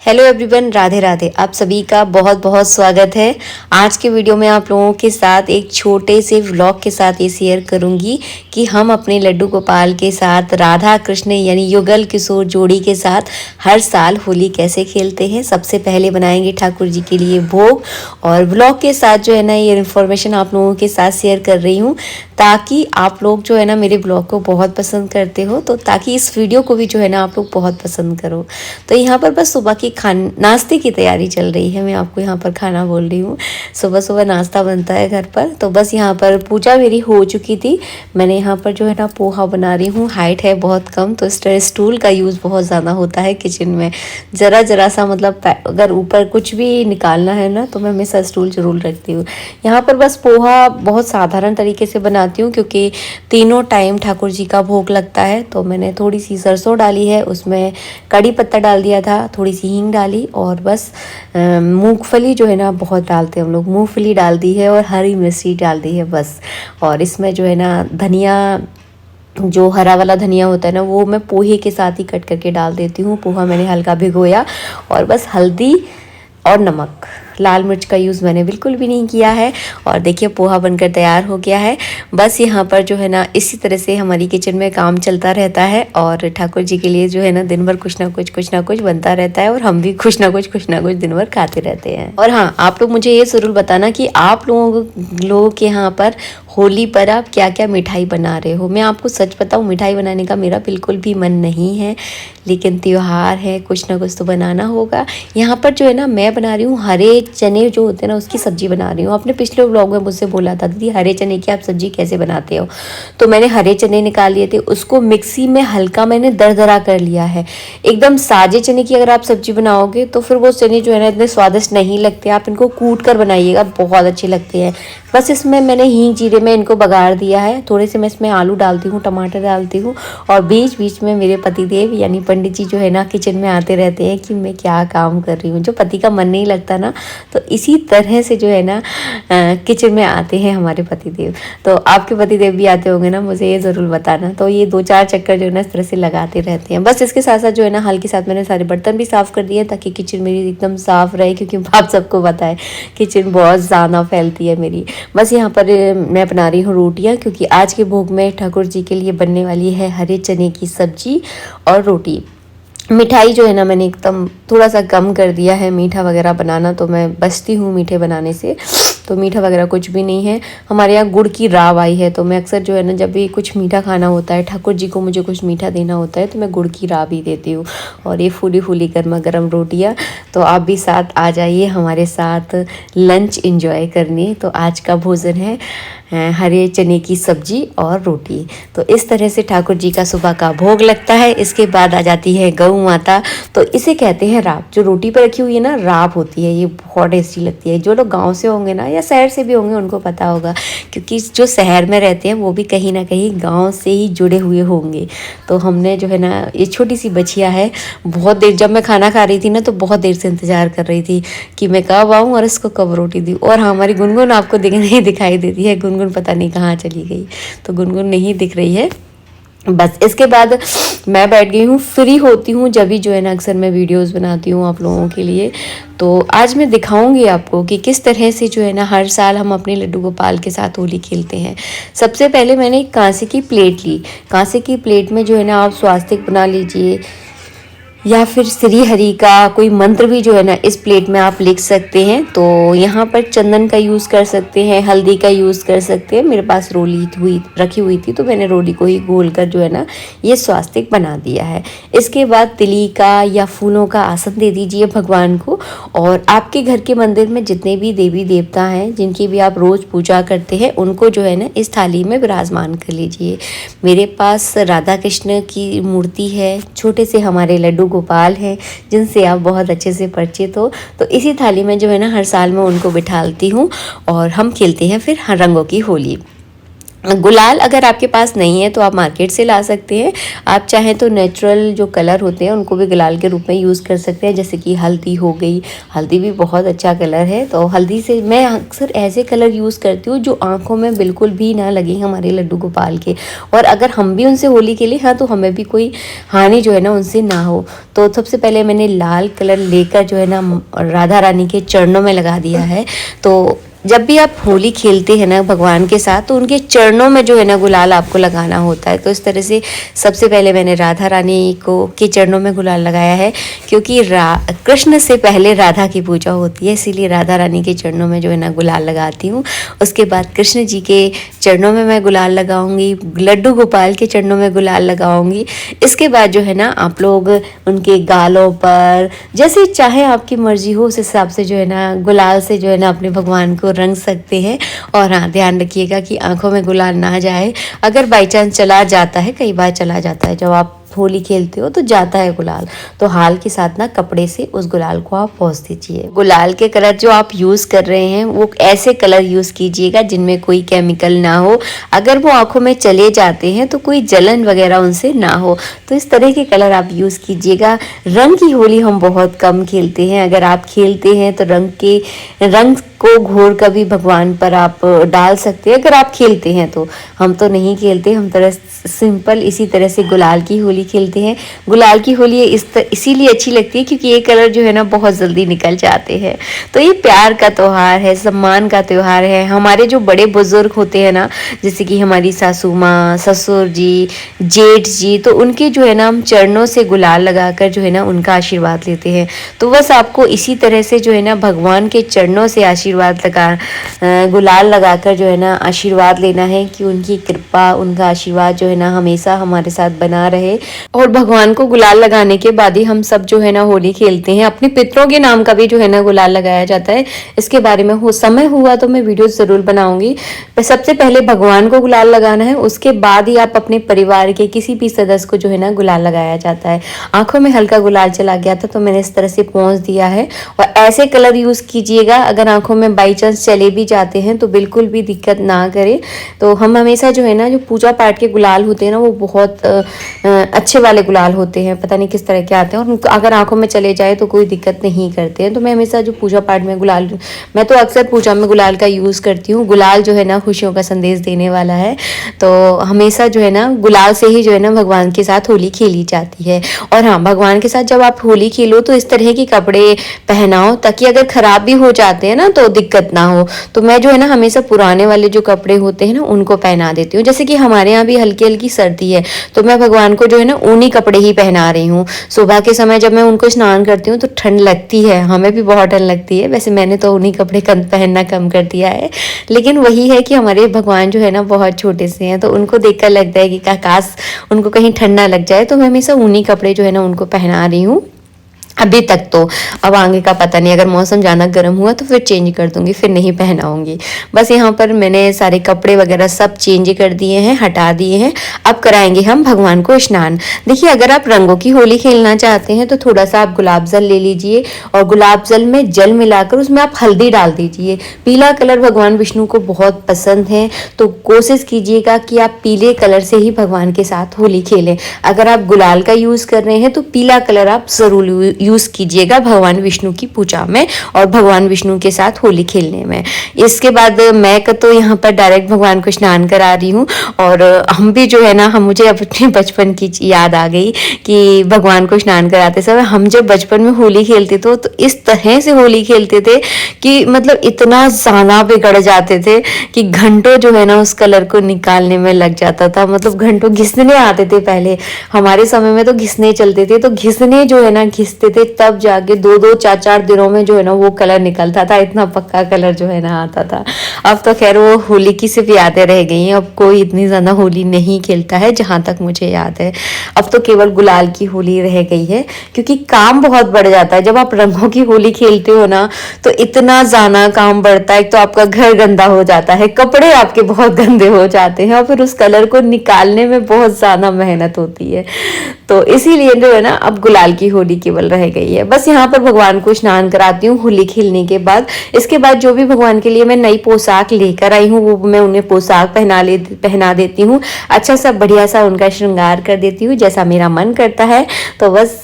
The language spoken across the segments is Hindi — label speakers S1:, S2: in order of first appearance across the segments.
S1: Hello everyone, Radhe Radhe. आप सभी का बहुत बहुत स्वागत है। आज के वीडियो में आप लोगों के साथ एक छोटे से व्लॉग के साथ ये शेयर करूंगी कि हम अपने लड्डू गोपाल के साथ राधा कृष्ण यानी युगल किशोर जोड़ी के साथ हर साल होली कैसे खेलते हैं। सबसे पहले बनाएंगे ठाकुर जी के लिए भोग और व्लॉग के साथ जो है ना ये इन्फॉर्मेशन आप लोगों के साथ शेयर कर रही हूँ ताकि आप लोग जो है ना मेरे ब्लॉग को बहुत पसंद करते हो, तो ताकि इस वीडियो को भी जो है ना आप लोग बहुत पसंद करो। तो यहाँ पर बस सुबह की नाश्ते की तैयारी चल रही है। मैं आपको यहाँ पर खाना बोल रही हूँ। सुबह सुबह नाश्ता बनता है घर पर। तो बस यहाँ पर पूजा मेरी हो चुकी थी। मैंने यहाँ पर जो है ना पोहा बना रही हूँ। हाइट है बहुत कम, तो इस तरह स्टूल का यूज़ बहुत ज़्यादा होता है किचन में। ज़रा सा मतलब अगर ऊपर कुछ भी निकालना है ना तो मैं हमेशा स्टूल जरूर रखती हूँ। यहाँ पर बस पोहा बहुत साधारण तरीके से बनाती हूँ क्योंकि तीनों टाइम ठाकुर जी का भोग लगता है। तो मैंने थोड़ी सी सरसों डाली है, उसमें कड़ी पत्ता डाल दिया था, थोड़ी सी हींग डाली और बस मूंगफली जो है ना बहुत डालते हैं हम लोग, मूंगफली डाल दी है और हरी मिर्ची डाल दी है बस। और इसमें जो है ना धनिया, जो हरा वाला धनिया होता है ना, वो मैं पोहे के साथ ही कट करके डाल देती हूँ। पोहा मैंने हल्का भिगोया और बस हल्दी और नमक, लाल मिर्च का यूज़ मैंने बिल्कुल भी नहीं किया है। और देखिए पोहा बनकर तैयार हो गया है। बस यहाँ पर जो है ना इसी तरह से हमारी किचन में काम चलता रहता है और ठाकुर जी के लिए जो है ना दिन भर कुछ ना कुछ बनता रहता है और हम भी कुछ ना कुछ दिन भर खाते रहते हैं। और हाँ, आप लोग मुझे ये ज़रूर बताना कि आप लोगों के यहाँ पर होली पर आप क्या क्या मिठाई बना रहे हो। मैं आपको सच बताऊँ, मिठाई बनाने का मेरा बिल्कुल भी मन नहीं है, लेकिन त्यौहार है, कुछ ना कुछ तो बनाना होगा। यहाँ पर जो है ना मैं बना रही हूँ हरे चने जो होते हैं ना उसकी सब्जी बना रही हूँ। आपने पिछले व्लॉग में मुझसे बोला था दीदी हरे चने की आप सब्जी कैसे बनाते हो, तो मैंने हरे चने निकाल लिए थे, उसको मिक्सी में हल्का मैंने दरदरा कर लिया है। एकदम साजे चने की अगर आप सब्जी बनाओगे तो फिर वो चने जो है ना इतने स्वादिष्ट नहीं लगते। आप इनको कूट कर बनाइएगा, बहुत अच्छे लगते हैं। बस इसमें मैंने हींग जीरे में इनको बघार दिया है। थोड़े से मैं इसमें आलू डालती हूँ, टमाटर डालती हूँ और बीच बीच में मेरे पतिदेव यानी पंडित जी जो है ना किचन में आते रहते हैं कि मैं क्या काम कर रही हूँ। जो पति का मन नहीं लगता ना, तो इसी तरह से जो है ना किचन में आते हैं हमारे पतिदेव। तो आपके पतिदेव भी आते होंगे ना, मुझे ये ज़रूर बताना। तो ये 2-4 चक्कर जो है ना इस तरह से लगाते रहते हैं। बस इसके साथ साथ जो है ना हल के साथ मैंने सारे बर्तन भी साफ़ कर दिए ताकि किचन मेरी एकदम साफ़ रहे, क्योंकि आप सबको पता है किचन बहुत ज़्यादा फैलती है मेरी। बस यहाँ पर मैं बना रही हूँ रोटियाँ, क्योंकि आज के भोग में ठाकुर जी के लिए बनने वाली है हरे चने की सब्जी और रोटी। मिठाई जो है ना मैंने एकदम थोड़ा सा कम कर दिया है मीठा वगैरह बनाना, तो मैं बचती हूँ मीठे बनाने से, तो मीठा वगैरह कुछ भी नहीं है। हमारे यहाँ गुड़ की राव आई है, तो मैं अक्सर जो है ना जब भी कुछ मीठा खाना होता है, ठाकुर जी को मुझे कुछ मीठा देना होता है, तो मैं गुड़ की राव ही देती हूँ। और ये फूली फूली गर्मा गर्म रोटियाँ, तो आप भी साथ आ जाइए हमारे साथ लंच इंजॉय करने। तो आज का भोजन है हरे चने की सब्जी और रोटी। तो इस तरह से ठाकुर जी का सुबह का भोग लगता है। इसके बाद आ जाती है गौ माता, तो इसे कहते हैं राब। जो रोटी पर रखी हुई है ना राब होती है, ये बहुत टेस्टी लगती है। जो लोग गांव से होंगे ना या शहर से भी होंगे उनको पता होगा, क्योंकि जो शहर में रहते हैं वो भी कहीं ना कहीं गाँव से ही जुड़े हुए होंगे। तो हमने जो है ना ये छोटी सी बछिया है, बहुत देर जब मैं खाना खा रही थी ना तो बहुत देर से इंतज़ार कर रही थी कि मैं कब आऊँ और इसको कब रोटी दूँ। और हमारी गुनगुन आपको नहीं दिखाई देती है, गुनगुन पता नहीं कहाँ चली गई, तो गुनगुन नहीं दिख रही है। बस इसके बाद मैं बैठ गई हूँ, फ्री होती हूँ जब भी जो है ना अक्सर मैं वीडियोस बनाती हूँ आप लोगों के लिए। तो आज मैं दिखाऊंगी आपको कि किस तरह से जो है ना हर साल हम अपने लड्डू गोपाल के साथ होली खेलते हैं। सबसे पहले मैंने एक कांसे की प्लेट ली। कांसे की प्लेट में जो है ना आप स्वास्तिक बना लीजिए या फिर श्री हरि का कोई मंत्र भी जो है ना इस प्लेट में आप लिख सकते हैं। तो यहाँ पर चंदन का यूज़ कर सकते हैं, हल्दी का यूज़ कर सकते हैं। मेरे पास रोली रखी हुई थी, तो मैंने रोली को ही घोल कर जो है ना ये स्वास्तिक बना दिया है। इसके बाद तिली का या फूलों का आसन दे दीजिए भगवान को। और आपके घर के मंदिर में जितने भी देवी देवता हैं, जिनकी भी आप रोज़ पूजा करते हैं, उनको जो है ना इस थाली में विराजमान कर लीजिए। मेरे पास राधा कृष्ण की मूर्ति है, छोटे से हमारे लड्डू गोपाल हैं जिनसे आप बहुत अच्छे से परिचित हो। तो इसी थाली में जो है ना हर साल मैं उनको बिठालती हूँ और हम खेलते हैं फिर रंगों की होली। गुलाल अगर आपके पास नहीं है तो आप मार्केट से ला सकते हैं। आप चाहें तो नेचुरल जो कलर होते हैं उनको भी गुलाल के रूप में यूज़ कर सकते हैं, जैसे कि हल्दी हो गई। हल्दी भी बहुत अच्छा कलर है, तो हल्दी से मैं अक्सर ऐसे कलर यूज़ करती हूँ जो आँखों में बिल्कुल भी ना लगे हमारे लड्डू गोपाल के, और अगर हम भी उनसे होली खेलें हाँ तो हमें भी कोई हानि जो है ना उनसे ना हो। तो सबसे पहले मैंने लाल कलर लेकर जो है ना राधा रानी के चरणों में लगा दिया है। तो जब भी आप होली खेलते हैं ना भगवान के साथ तो उनके चरणों में जो है ना गुलाल आपको लगाना होता है। तो इस तरह से सबसे पहले मैंने राधा रानी को के चरणों में गुलाल लगाया है, क्योंकि कृष्ण से पहले राधा की पूजा होती है, इसीलिए राधा रानी के चरणों में जो है ना गुलाल लगाती हूँ। उसके बाद कृष्ण जी के चरणों में मैं गुलाल लगाऊंगी, लड्डू गोपाल के चरणों में गुलाल लगाऊंगी। इसके बाद जो है ना आप लोग उनके गालों पर जैसे चाहे आपकी मर्जी हो उस हिसाब से जो है ना गुलाल से जो है ना अपने भगवान को रंग सकते हैं। और हाँ, ध्यान रखिएगा कि आंखों में गुलाल ना जाए। अगर बाई चांस चला जाता है, कई बार चला जाता है, जब आप होली खेलते हो तो जाता है गुलाल, तो हाल के साथ ना कपड़े से उस गुलाल को आप पोंछ दीजिए। गुलाल के कलर जो आप यूज़ कर रहे हैं वो ऐसे कलर यूज़ कीजिएगा जिनमें कोई केमिकल ना हो। अगर वो आंखों में चले जाते हैं तो कोई जलन वगैरह उनसे ना हो, तो इस तरह के कलर आप यूज़ कीजिएगा। रंग की होली हम बहुत कम खेलते हैं, अगर आप खेलते हैं तो रंग को घोर कर भी भगवान पर आप डाल सकते हैं अगर आप खेलते हैं तो। हम तो नहीं खेलते, हम तरह सिंपल इसी तरह से गुलाल की होली खेलते हैं। गुलाल की होली इसीलिए अच्छी लगती है क्योंकि ये कलर जो है ना बहुत जल्दी निकल जाते हैं। तो ये प्यार का त्यौहार है, सम्मान का त्यौहार है। हमारे जो बड़े बुजुर्ग होते हैं ना, जैसे कि हमारी सासू माँ, ससुर जी, जेठ जी, तो उनके जो है ना हम चरणों से गुलाल लगाकर जो है ना उनका आशीर्वाद लेते हैं। तो बस आपको इसी तरह से जो है ना भगवान के चरणों से गुलाल लगाकर जो है ना आशीर्वाद लेना है कि उनकी कृपा, उनका आशीर्वाद जो है ना हमेशा हमारे साथ बना रहे। और भगवान को गुलाल लगाने के बाद ही हम सब जो है ना होली खेलते हैं। अपने पितरों के नाम का भी जो है ना गुलाल लगाया जाता है। इसके बारे में समय हुआ तो मैं वीडियो जरूर बनाऊंगी। सबसे पहले भगवान को गुलाल लगाना है, उसके बाद ही आप अपने परिवार के किसी भी सदस्य को जो है ना गुलाल लगाया जाता है। आंखों में हल्का गुलाल चला गया था तो मैंने इस तरह से पोंछ दिया है। और ऐसे कलर यूज कीजिएगा, अगर आंखों में बाई चांस चले भी जाते हैं तो बिल्कुल भी दिक्कत ना करे। तो हम हमेशा जो है ना जो पूजा पाठ के गुलाल होते हैं ना वो बहुत अच्छे वाले गुलाल होते हैं, पता नहीं किस तरह के आते हैं, और अगर आंखों में चले जाए तो कोई दिक्कत नहीं करते हैं। तो मैं हमेशा जो पूजा पाठ में गुलाल, मैं तो अक्सर पूजा में गुलाल का यूज़ करती हूँ। गुलाल जो है ना खुशियों का संदेश देने वाला है, तो हमेशा जो है ना गुलाल से ही जो है ना भगवान के साथ होली खेली जाती है। और हाँ, भगवान के साथ जब आप होली खेलो तो इस तरह के कपड़े पहनाओ ताकि अगर खराब भी हो जाते हैं ना तो दिक्कत ना हो। तो मैं जो है ना हमेशा पुराने वाले जो कपड़े होते हैं ना उनको पहना देती हूँ। जैसे कि हमारे यहाँ भी हल्की हल्की सर्दी है तो मैं भगवान को जो है ना ऊनी कपड़े ही पहना रही हूँ। सुबह के समय जब मैं उनको स्नान करती हूँ तो ठंड लगती है, हमें भी बहुत ठंड लगती है। वैसे मैंने तो ऊनी कपड़े पहनना कम कर दिया है, लेकिन वही है कि हमारे भगवान जो है ना बहुत छोटे से हैं, तो उनको देखकर लगता है कि काश उनको कहीं ठंड ना लग जाए। तो मैं हमेशा ऊनी कपड़े जो है ना उनको पहना रही हूँ अभी तक। तो अब आगे का पता नहीं, अगर मौसम ज़्यादा गर्म हुआ तो फिर चेंज कर दूंगी, फिर नहीं पहनाऊंगी। बस यहाँ पर मैंने सारे कपड़े वगैरह सब चेंज कर दिए हैं, हटा दिए हैं। अब कराएंगे हम भगवान को स्नान। देखिए, अगर आप रंगों की होली खेलना चाहते हैं तो थोड़ा सा आप गुलाब जल ले लीजिए और गुलाब जल में जल मिलाकर उसमें आप हल्दी डाल दीजिए। पीला कलर भगवान विष्णु को बहुत पसंद है, तो कोशिश कीजिएगा कि आप पीले कलर से ही भगवान के साथ होली खेलें। अगर आप गुलाल का यूज़ कर रहे हैं तो पीला कलर आप ज़रूर यूज़ कीजिएगा भगवान विष्णु की पूजा में और भगवान विष्णु के साथ होली खेलने में। इसके बाद मैं तो यहाँ पर डायरेक्ट भगवान को स्नान करा रही हूँ। और हम भी जो है ना, हम मुझे अपने बचपन की याद आ गई कि भगवान को स्नान कराते समय हम जब बचपन में होली खेलते थे तो इस तरह से होली खेलते थे कि मतलब इतना ज़्यादा बिगड़ जाते थे कि घंटों जो है ना उस कलर को निकालने में लग जाता था। मतलब घंटों घिसने आते थे। पहले हमारे समय में तो घिसने चलते थे, तो घिसने जो है ना घिसते थे तब जाके 2-2 4-4 दिनों में जो है ना वो कलर निकलता था। इतना पक्का कलर जो है ना आता था। अब तो खैर वो होली की सिर्फ यादें रह गई हैं, अब कोई इतनी ज़्यादा होली नहीं खेलता है जहाँ तक मुझे याद है। अब तो केवल गुलाल की होली रह गई है, क्योंकि काम बहुत बढ़ जाता है। जब आप रंगों की होली खेलते हो ना तो इतना ज़्यादा काम बढ़ता है। एक तो आपका घर गंदा हो जाता है, कपड़े आपके बहुत गंदे हो जाते हैं और फिर उस कलर को निकालने में बहुत ज़्यादा मेहनत होती है। तो इसीलिए जो है ना अब गुलाल की होली केवल रह रह गई है। बस यहाँ पर भगवान को स्नान कराती हूँ होली खेलने के बाद। इसके बाद जो भी भगवान के लिए मैं नई पोशाक लेकर आई हूँ वो मैं उन्हें पोशाक पहना देती हूँ। अच्छा सा बढ़िया सा उनका श्रृंगार कर देती हूँ जैसा मेरा मन करता है। तो बस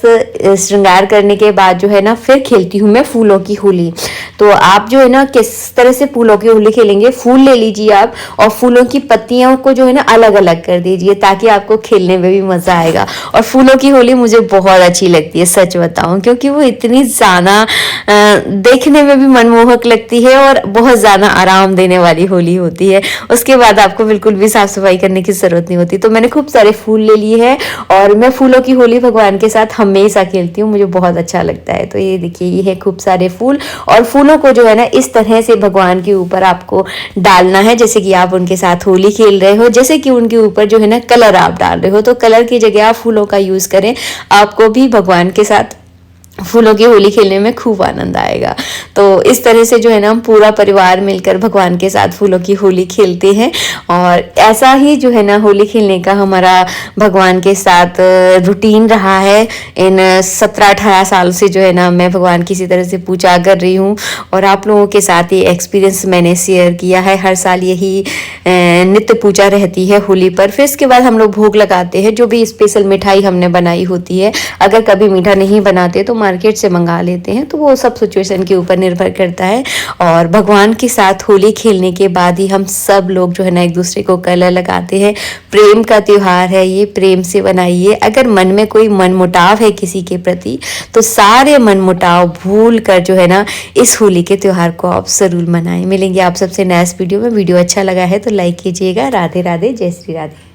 S1: श्रृंगार करने के बाद जो है ना फिर खेलती हूँ मैं फूलों की होली। तो आप जो है ना किस तरह से फूलों की होली खेलेंगे, फूल ले लीजिए आप और फूलों की पत्तियों को जो है ना अलग अलग कर दीजिए ताकि आपको खेलने में भी मजा आएगा। और फूलों की होली मुझे बहुत अच्छी लगती है सच बताऊं, क्योंकि वो इतनी ज्यादा देखने में भी मनमोहक लगती है और बहुत ज्यादा आराम देने वाली होली होती है। उसके बाद आपको बिल्कुल भी साफ सफाई करने की जरूरत नहीं होती। तो मैंने खूब सारे फूल ले लिए हैं और मैं फूलों की होली भगवान के साथ हमेशा खेलती हूँ, मुझे बहुत अच्छा लगता है। तो ये देखिए ये है खूब सारे फूल और फूलों को जो है ना इस तरह से भगवान के ऊपर आपको डालना है जैसे कि आप उनके साथ होली खेल रहे हो, जैसे कि उनके ऊपर जो है ना कलर आप डाल रहे हो। तो कलर की जगह आप फूलों का यूज करें, आपको भी भगवान के साथ फूलों की होली खेलने में खूब आनंद आएगा। तो इस तरह से जो है ना हम पूरा परिवार मिलकर भगवान के साथ फूलों की होली खेलते हैं। और ऐसा ही जो है ना होली खेलने का हमारा भगवान के साथ रूटीन रहा है। इन 17-18 साल से जो है ना मैं भगवान की इसी तरह से पूजा कर रही हूँ और आप लोगों के साथ ये एक्सपीरियंस मैंने शेयर किया है। हर साल यही नित्य पूजा रहती है होली पर। फिर इसके बाद हम लोग भोग लगाते हैं, जो भी स्पेशल मिठाई हमने बनाई होती है। अगर कभी मीठा नहीं बनाते तो मार्केट से मंगा लेते हैं, तो वो सब सिचुएशन के ऊपर निर्भर करता है। और भगवान के साथ होली खेलने के बाद ही हम सब लोग जो है ना एक दूसरे को कलर लगाते हैं। प्रेम का त्योहार है ये, प्रेम से बनाइए। अगर मन में कोई मनमुटाव है किसी के प्रति तो सारे मनमुटाव भूल कर जो है ना इस होली के त्योहार को आप जरूर मनाएं। मिलेंगे आप सबसे नेक्स्ट वीडियो में। वीडियो अच्छा लगा है तो लाइक कीजिएगा। राधे राधे, जय श्री राधे।